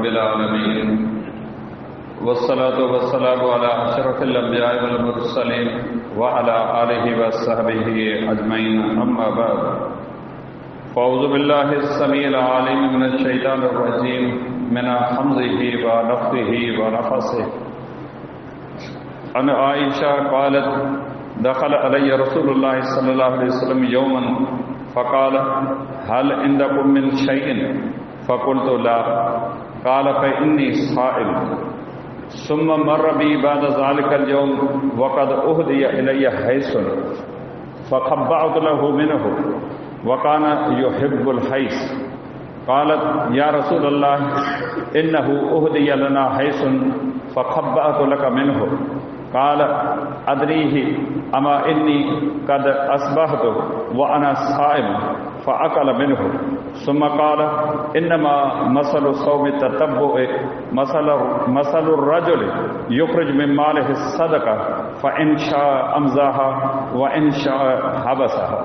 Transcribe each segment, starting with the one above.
रब्बिल आलमीन वस्सलातु वस्सलामु अला अशरफिल अंबिया'i वल मुरसलीन व अला आलिहि व सहबिहि अजमईन अम्मा बाद फ़अऊज़ु बिल्लाहिस समीइल अलीम मिनश शैतानिर रजीम मिन हम्ज़िहि व नफ़्ख़िहि व नफ़सिहि अन आइशा क़ालत दख़ल अलैया रसूलुल्लाह सल्लल्लाहु अलैहि वसल्लम यौमन फ़क़ाल हल इंदकुम मिन शैइन फ़क़ुल्तु ला क़ाल फ़इन्नी साइम सुम्म मर्र बी बाद ज़ालिकल यौम वक़द उहदिया इलैया हैसन फ़ख़ब्बअतु लहु मिन्हु वकाना युहिब्बुल हैस क़ालत या रसूलल्लाह इन्नहु उहदिया लना हैसन फ़ख़ब्बअतु लका मिन्हु क़ाल अदरीहि अमा इन्नी क़द अस्बहतु व अना साइम फ़अकल मिन्हु सुम्मा क़ाल इन्नमा मसलु सौमि ततब्बुइ मसलुर रजुलि युख़रिजु मिन मालिहि सदक़ा फ़इन शाअ अमज़ाहा व इन शाअ हबसहा।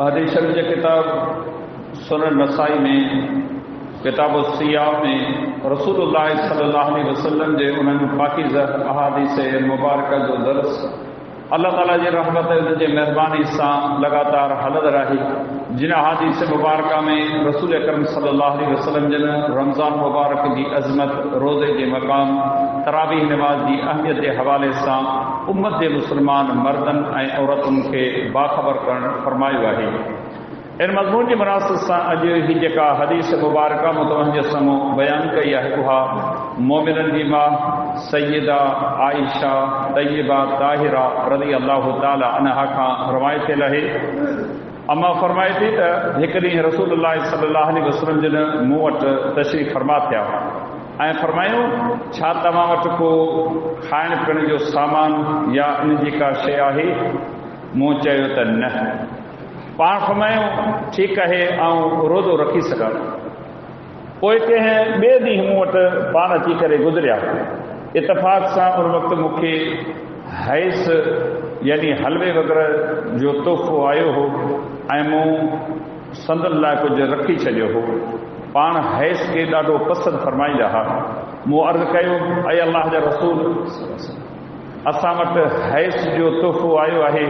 हदीस शरीफ जे किताब सुनन नसाई में किताब सियाम में रसूलुल्लाह सल्लल्लाहु अलैहि वसल्लम जे उन्हनि पाकीज़ा अहादीस मुबारक जो दर्स अल्लाह ताला जी रहमत जे मेहरबानी सां लगातार हलंदड़ आहे। जिन अहादीस मुबारक में रसूल अकरम सल्लल्लाहु अलैहि वसल्लम जन रमज़ान मुबारक जी अज़मत, रोज़े जे मक़ाम, तरावीह नमाज जी अहमियत जे हवाले सां उम्मत जे मुस्लमान मर्दनि ऐं औरतुनि खे बाख़बर करणु फरमायो आहे। इन मज़मून जी मुनासिबत सां अॼु ही जेका हदीस मुबारक मुतवजह साम्हूं बयानु कई आहे उहा मोमिननि जी मां सय्यदा आइशा तय्यबा ताहिरा रज़ी अल्लाहु ताला अन्हा खां रवायत थियल आहे। अम्मा फरमाए थी त हिकु ॾींहुं रसूलुल्लाह सल्लल्लाहु अलैहि वसल्लम जन मूं वटि तशरीफ़ फरमा थिया ऐं फरमायूं छा तव्हां वटि को खाइण पीअण जो सामान या इन जी का शइ आहे? मूं चयो त न। पाण फरमायूं ठीकु आहे ऐं रोज़ो रखी सघां। पोइ कंहिं ॿिए ॾींहुं मूं वटि पाण अची करे गुज़रिया। इतफ़ाक़ सां उन वक़्तु मूंखे हैस यानी हलवे वग़ैरह जो तोहफ़ो आयो हो ऐं मूं संदन लाइ कुझु रखी छॾियो हो। पाण हैस खे ॾाढो पसंदि फरमाईंदा हुआ। मूं अर्ज़ु कयो ऐं अल्लाह जा रसूल असां वटि हैस जो तोहफ़ो आयो आहे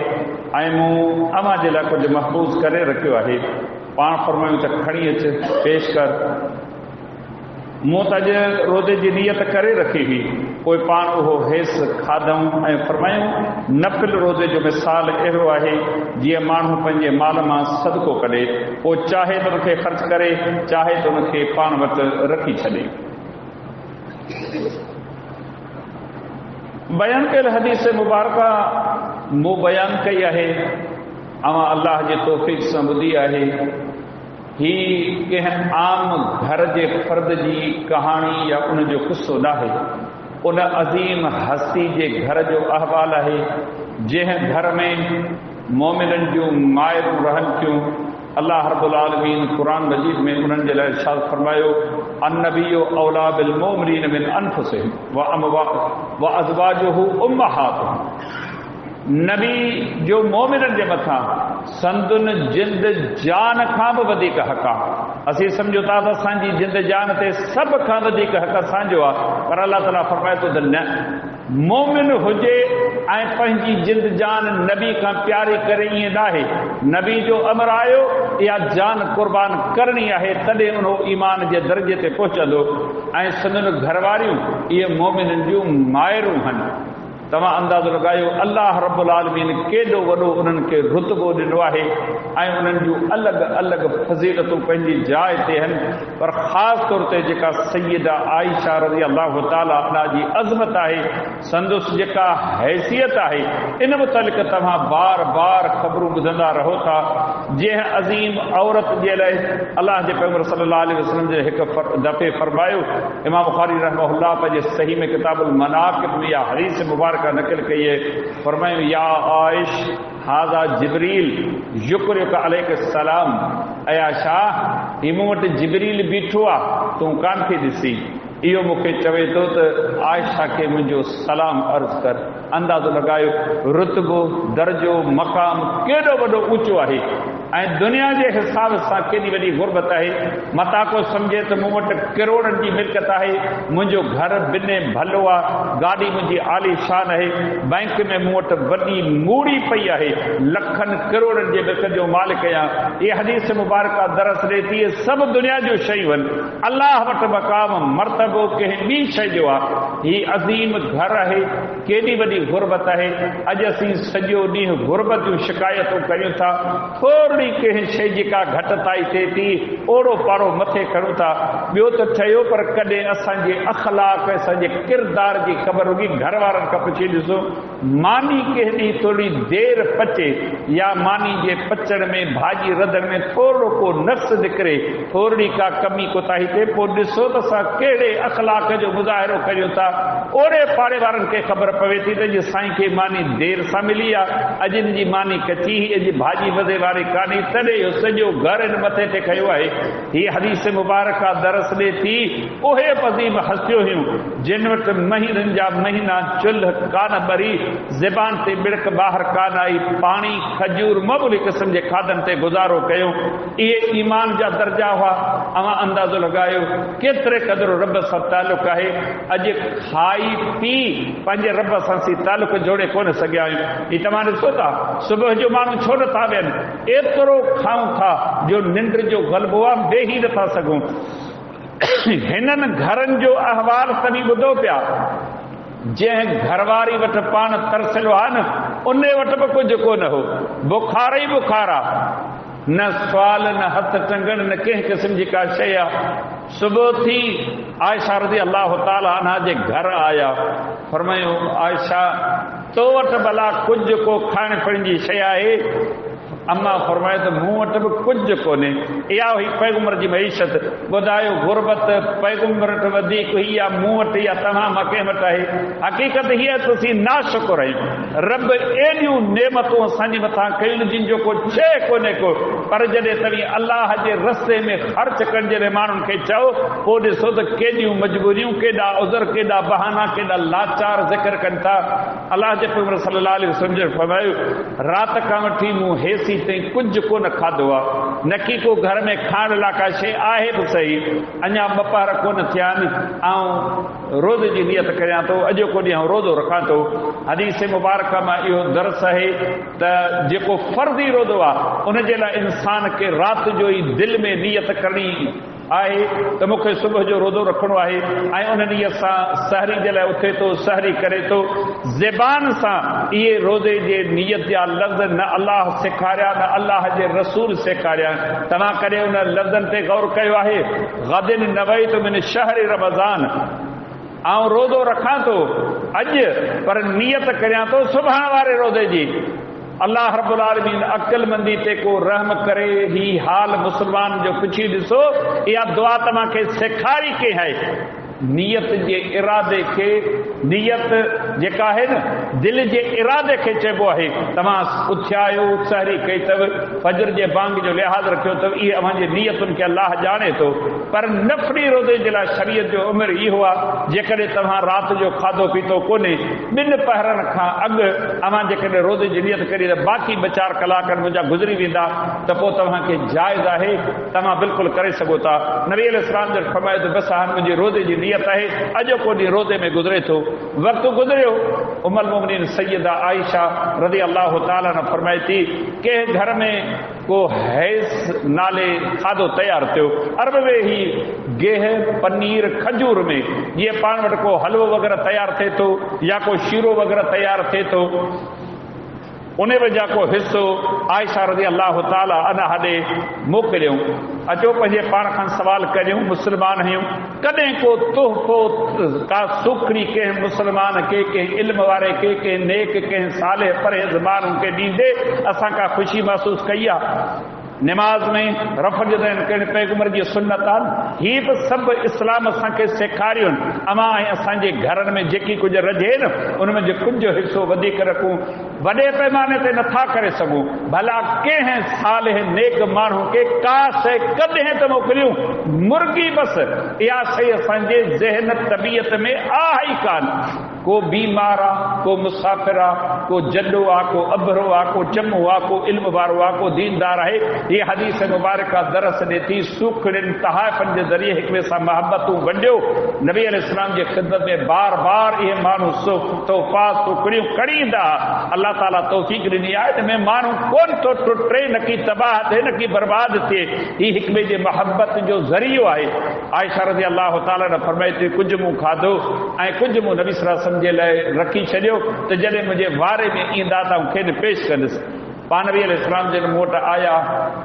ऐं मूं अव्हां जे लाइ कुझु महफ़ूज़ करे रखियो आहे। पाण फरमायूं त खणी अच, पेश कर। मूं त अॼु रोज़े जी नियत करे रखी हुई। पोइ पाण उहो हैस खाधऊं ऐं फरमायूं नफ़िल रोज़े जो मिसाल अहिड़ो आहे जीअं माण्हू पंहिंजे माल मां सदको कढे, पोइ चाहे त उनखे ख़र्च करे, चाहे त उनखे पाण वटि रखी छॾे। बयानु कयल हदीस मुबारक मूं बयानु कई आहे, अवां अल्लाह जे तौफ़ीक़ सां ॿुधी आहे। ही कंहिं आम घर जे फ़र्द जी कहाणी या उन जो क़िसो न आहे। उन अज़ीम हस्ती जे घर जो अहवाल आहे जंहिं घर में मोमिननि जूं माइरूं रहनि थियूं। अल्लाह रब्बुल आलमीन क़ुरान मजीद में उन्हनि जे लाइ इरशाद फरमायो अन्नबिय्यु औला बिल मोमिनीन मिन अनफुसिहिम व अज़वाजुहु उम्महातुहुम। नबी जो मोमिननि जे मथां संदुनि जिंद जान खां बि वधीक हक़ आहे। असीं सम्झो था त असांजी जिंद जान ते सभ खां वधीक हक़ असांजो आहे, पर अल्लाह ताला फरमाए थो त न, मोमिन हुजे ऐं पंहिंजी जिंद जान नबी खां प्यारी करे ईअं न आहे। नबी जो अमर आयो इहा जान कुर्बान करणी आहे, तॾहिं उन ईमान जे दर्जे ते पहुचंदो। ऐं संदुनि घरवारियूं इहे मोमिननि जूं माइरूं आहिनि। तव्हां अंदाज़ो लॻायो अल्लाह रब्बुल आलमीन केॾो वॾो उन्हनि खे रुतबो ॾिनो आहे ऐं उन्हनि जूं अलॻि अलॻि फज़ीलतूं पंहिंजी जाइ ते आहिनि। पर ख़ासि तौर ते जेका सय्यदा आइशा रज़ी अल्लाहु ताला अन्हा जी अज़मत आहे, संदसि जेका हैसियत आहे, इन मुतालिक़ तव्हां बार बार ख़बरूं ॿुधंदा रहो था। जंहिं अज़ीम औरत जे लाइ अल्लाह जे पैगंबर सल्लल्लाहु अलैहि वसल्लम जे हिकु दफ़े फरमायो, इमाम बुख़ारी रहमहुल्लाह पंहिंजे सही में किताबुल मनाक़िब में इहा हदीस मुबारक नक़ल कई है। फरमायूं या आइश हाज़ा जिब्रील युक़रियुका अलैका सलाम। ऐं आयशा ही मूं वटि जिब्रील बीठो आहे, तूं कान खे ॾिसी। इहो मूंखे चवे थो त आयशा खे मुंहिंजो सलाम अर्ज़ कर। अंदाज़ो लॻायो रुतबो, दर्जो, मक़ाम केॾो वॾो ऊचो आहे। ऐं दुनिया जे हिसाब सां केॾी वॾी गुरबत आहे। मता को सम्झे त मूं वटि किरोड़नि जी मिल्कत आहे, मुंहिंजो घर बिने भलो आहे, गाॾी मुंहिंजी आली शान आहे, बैंक में मूं वटि वॾी मूड़ी पई आहे, लखनि किरोड़नि जे मिल्कत जो मालिक आहियां। इहे हदीस मुबारका दरस ॾे थी सभु दुनिया जूं शयूं आहिनि, अलाह वटि मक़ाम मर्तबो कंहिं ॿी शइ जो आहे। हीउ अज़ीम घर आहे, केॾी वॾी गुरबत आहे। अॼु असीं सॼो ॾींहुं गुरबत जूं शिकायतूं कयूं था, थोरी कंहिं शइ जेका घटिताई थिए थी ओड़ो पाड़ो मथे खणूं था। ॿियो त चयो, पर कॾहिं असांजे अख़लाक असांजे किरदार जी ख़बर हुई। घर वारनि खां पुछी ॾिसो, मानी कंहिं ॾींहुं थोरी देरि पचे या मानी जे पचण में भाॼी रधण में थोरो को नक्स निकिरे, थोरी का कमी कोताही थिए, पोइ ॾिसो त असां कहिड़े अख़लाक जो मुज़ाहिरो कयूं था। ओड़े पाड़े वारनि खे ख़बर पवे थी त अॼु साईं खे मानी देरि सां मिली आहे, अॼु हिन जी मानी कची, अॼु भाॼी वधे वारी कान्हे, तॾहिं इहो सॼो घर हिन मथे ते कयो आहे। हीअ हदीस मुबारका दरस ॾे थी उहे अज़ीम हस्तियूं हुयूं जिन वटि महीननि जा महीना चुल्ह कान ॿरी, ज़बान ते बिड़क ॿाहिरि कान आई, पाणी खजूर मबूली क़िस्म जे खाधनि ते गुज़ारो कयो। इहे ईमान जा दर्जा हुआ। अवां अंदाज़ो लॻायो केतिरे क़दुरु रब सां तालुक़ आहे। अॼु खाई पी पंहिंजे रब सां सी तालुक़ जोड़े कोन सघिया आहियूं। हीउ तव्हां ॾिसो था, सुबुह जो माण्हू छो नथा वेहनि, एतिरो खाऊं था जो निंड जो ग़लबो आहे, वेही नथा सघूं। हिननि घरनि जो अहवाल तव्हां ॿुधो पिया, जंहिं घरवारी वटि पाण तरसियो आहे न, उन वटि बि कुझु कोन हो, बुखार ई बुखार आहे, न सवाल न हथ टंगण न कंहिं क़िस्म जी का शइ आहे। सुबुह थी आयशा रज़ी अल्लाह ताला अन्हा जे घर आया, फरमायो आयशा तो वटि भला कुझु को खाइण पीअण जी शइ आहे? अम्मा फरमाए त मूं वटि बि कुझु कोन्हे। इहा हुई पैगंबर जी मईशत। ॿुधायो गुरबत पैगंबर वटि वधीक हुई या मूं वटि या तव्हां मां कंहिं वटि आहे? हक़ीक़त हीअ त असीं नाशुकुर आहियूं। रब एॾियूं नेमतूं असांजे मथां कयूं जिन जो को शइ कोन्हे को, पर जॾहिं तव्हीं अलाह जे रस्ते में ख़र्च कनि जॾहिं माण्हुनि खे चओ, पोइ ॾिसो त केॾियूं मजबूरियूं, केॾा उज़र, केॾा बहाना, केॾा लाचार ज़िक्र कनि था। अलाह जे पैगंबर सल्लल्लाहु अलैहि वसल्लम फरमायो, राति खां वठी मूं हेसी ताईं कुझु कोन खाधो आहे, न की को घर में खाइण लाइ का शइ आहे बि सही, अञा ॿ पहर कोन थिया आहिनि, ऐं रोज़ जी नियत करियां थो, अॼो को ॾींहुं रोज़ो रखां थो। हदीस मुबारक मां इहो दर्स आहे त जेको फर्ज़ी रोज़ो आहे उन जे लाइ इंसान खे राति जो ई दिलि में नियत करणी आहे त मूंखे सुबुह जो रोज़ो रखणो आहे, ऐं उन नियत सां सहरी जे लाइ उथे थो, सहरी करे थो। ज़बान सां इहे रोज़े जे नियत जा लफ़्ज़ न अलाह सेखारिया न अलाह जे रसूल सेखारिया। तव्हां कॾहिं उन लफ़्ज़नि ते गौर कयो आहे? गदिन नवैतु मिन शहर रमज़ान, ऐं रोज़ो रखां थो अॼु, पर नियत करियां थो सुभाणे वारे रोज़े जी। अल्लाह रब्बुल आलमीन अक़लमंदी ते को रहम करे। ही हाल मुस्लमान जो पुछी ॾिसो, इहा दुआ तव्हांखे सेखारी कंहिं आहे? नियत जे इरादे खे, नियत जेका आहे न दिलि जे इरादे खे चइबो आहे। तव्हां उथिया आहियो, सहरी कई अथव, फजर जे बांग जो लिहाज़ रखियो अथव, इहे अव्हांजी नियतुनि खे अलाह ॼाणे थो। पर नफ़ली रोज़े जे लाइ शरीयत जो उमिरि इहो आहे, जेकॾहिं तव्हां राति जो खाधो पीतो कोन्हे, 2 पहरनि खां अॻु अव्हां जेकॾहिं रोज़े जी नियत करी त बाक़ी 2-4 कलाक मुंहिंजा गुज़री वेंदा, त पोइ तव्हांखे जाइज़ आहे, तव्हां बिल्कुलु करे सघो था। नबी अलैहिस्सलाम जो फरमायो त बसि हाणे मुंहिंजी रोज़े जी नियत आहे, अॼो को ॾींहुं रोज़े में गुज़रे थो। वक़्तु गुज़रियो, उम्मुल मोमिनीन सैयदा आयशा रज़ी अल्लाह ताला न फरमाए थी, कंहिं घर में को हैस नाले खाधो तयारु थियो, अरब में ही गेह पनीर खजूर में, जीअं पाण वटि को हलवो वग़ैरह तयारु थिए थो या को शीरो वग़ैरह तयारु थिए थो, उन वजह को हिसो आयशा रज़ी अल्लाह ताला अन्हा ॾे मोकिलियऊं। अचो पंहिंजे पाण खां सवाल करियूं, मुस्लमान आहियूं, कॾहिं को तोहफ़ो का सुखड़ी कंहिं मुस्लमान खे, कंहिं इल्म वारे खे, कंहिं नेक, कंहिं सालिह परहेज़ माण्हू खे ॾींदे असां का ख़ुशी महसूस कई आहे? निमाज़ में रफ़ जॾहिं कहिड़े पैगंबर जी सुन्नत आहे, हीअ बि सभु इस्लाम असांखे सेखारियूं आहिनि। अमां ऐं असांजे घरनि में जेकी कुझु रजे न, उनमें जो कुझु हिसो वधीक रखूं, वॾे पैमाने ते नथा करे सघूं, भला कंहिं सालिह नेक माण्हू खे का शइ कॾहिं त मोकिलियूं, मुर्गी बसि, इहा शइ असांजे ज़हन तबियत में आहे ई कान। को बीमार आहे, को मुसाफ़िर आहे, को जॾो आहे, को अबरो आहे, को चमो आहे, को इल्म वारो आहे, को दीनदार आहे। ये हदीस मुबारक दरस ॾे थी सुखड़िन तहाफ़नि जे ज़रिए हिक ॿिए सां मोहबतूं वंडियो। नबी अलैहिस्सलाम जे ख़िदमत में बार बार इहे माण्हू तोहफ़ा सुखड़ियूं खणींदा। अल्लाह ताला तौफ़ीक़ ॾिनी आहे, हिन में माण्हू कोन थो टुटे, न की तबाह थिए, न की बर्बाद थिए। हीउ हिक ॿिए जे मोहबत जो ज़रियो आहे। आयशा रज़ी अल्लाह ताला ने फरमाए थी, कुझु मूं खाधो ऐं कुझु मूं नबी सल्लल्लाहु अलैहि वसल्लम जे लाइ रखी छॾियो, त जॾहिं मुंहिंजे वारे में ईंदा त मूंखे पेश कंदुसि। पाण नबी अलैहिस्सलाम जॾहिं मूं वटि आया,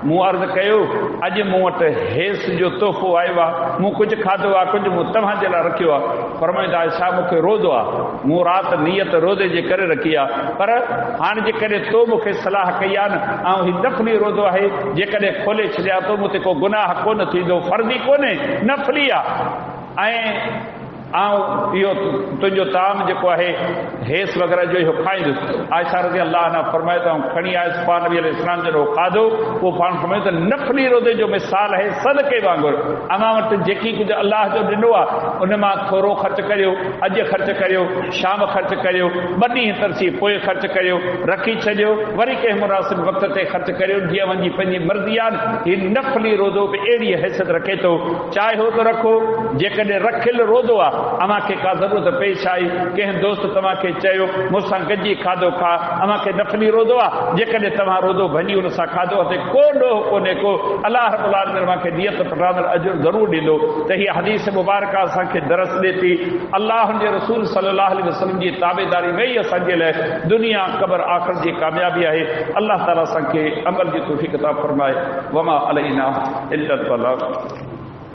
मूं अर्ज़ु कयो, अॼु मूं वटि हेस जो तोहफ़ो आयो आहे, मूं कुझु खाधो आहे, कुझु मूं तव्हां जे लाइ रखियो आहे। फरमाईंदा छा मूंखे रोज़ो आहे, मूं राति नियत रोज़े जे करे रखी आहे, पर हाणे जेकॾहिं तो मूंखे सलाह कई आहे न, ऐं हीउ नफ़ली रोज़ो आहे, जेकॾहिं खोले छॾिया तो मूं ते को गुनाह कोन थींदो, फर्ज़ी कोन्हे, नफ़ली आहे। ऐं इहो तुंहिंजो ताम जेको आहे हेस वग़ैरह जो इहो खाईंदुसि। आयशा रज़ी अल्लाह अन्हा फरमाए त खणी आयुसि पाण नबी अलैहिस्सलाम जॾहिं खाधो, पोइ पाण फरमाए त नफ़ली रोज़े जो मिसाल आहे सदके वांगुरु। अमां वटि जेकी कुझु अल्लाह जो ॾिनो आहे, उन मां थोरो ख़र्च करियो, अॼु ख़र्च करियो, शाम ख़र्च करियो, ॿ ॾींहं तरसी पोइ ख़र्च करियो, रखी छॾियो, वरी कंहिं मुनासिब वक़्त ते ख़र्च करियो, जीअं वञी पंहिंजी मर्ज़ी आहे। हीउ नफ़ली रोज़ो बि अहिड़ी हैसियत रखे थो, चाहियो त रखो। जेकॾहिं रखियलु रोज़ो आहे, अमां खे का ज़रूरत पेश आई, कंहिं दोस्त तव्हांखे चयो मूंसां गॾिजी खाधो खा, अमां खे नफ़ली रोज़ो आहे, जेकॾहिं तव्हां रोज़ो भञी हुन सां खाधो ते को ॾोह कोन्हे, को अलाह रब्बुल आलमीन मूंखे नियत पटाइण अजुर ज़रूरु ॾींदो। त हीअ हदीस मुबारक असांखे दरस ॾे थी अल्लाह जे रसूल सल्लल्लाहु अलैहि वसल्लम जी ताबेदारी में ई असांजे लाइ दुनिया क़ब्र आख़िरत जी कामयाबी आहे। अल्लाह ताला असांखे अमल जी तौफ़ीक़ अता फरमाए। वमा अलैना इल्ला अल बलाग।